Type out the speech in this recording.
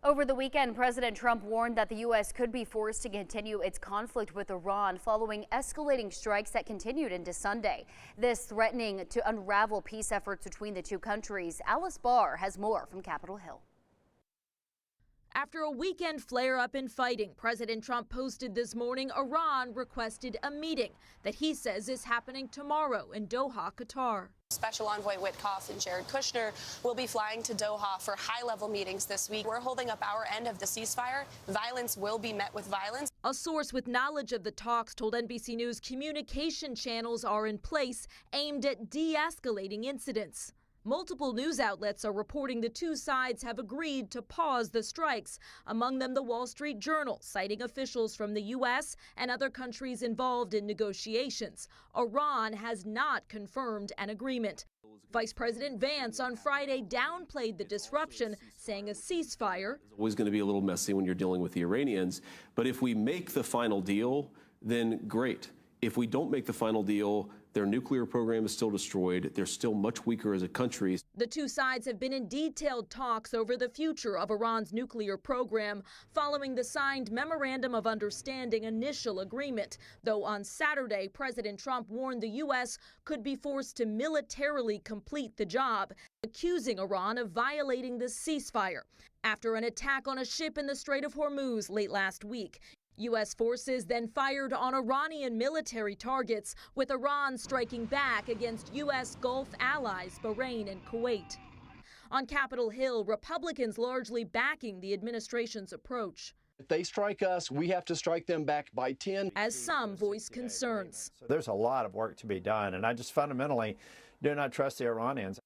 Over the weekend, President Trump warned that the U.S. could be forced to continue its conflict with Iran following escalating strikes that continued into Sunday. This threatening to unravel peace efforts between the two countries. Alice Barr has more from Capitol Hill. After a weekend flare-up in fighting, President Trump posted this morning Iran requested a meeting that he says is happening tomorrow in Doha, Qatar. Special Envoy Witkoff and Jared Kushner will be flying to Doha for high-level meetings this week. We're holding up our end of the ceasefire. Violence will be met with violence. A source with knowledge of the talks told NBC News communication channels are in place aimed at de-escalating incidents. Multiple news outlets are reporting the two sides have agreed to pause the strikes, among them the Wall Street Journal, citing officials from the U.S. and other countries involved in negotiations. Iran has not confirmed an agreement. Vice President Vance on Friday downplayed the disruption, saying a ceasefire is always going to be a little messy when you're dealing with the Iranians. But if we make the final deal, then great. If we don't make the final deal, their nuclear program is still destroyed. They're still much weaker as a country. The two sides have been in detailed talks over the future of Iran's nuclear program following the signed Memorandum of Understanding initial agreement, though on Saturday, President Trump warned the U.S. could be forced to militarily complete the job, accusing Iran of violating the ceasefire after an attack on a ship in the Strait of Hormuz late last week. U.S. forces then fired on Iranian military targets, with Iran striking back against U.S. Gulf allies Bahrain and Kuwait. On Capitol Hill, Republicans largely backing the administration's approach. If they strike us, we have to strike them back by 10. As some voice concerns. So there's a lot of work to be done, and I just fundamentally do not trust the Iranians.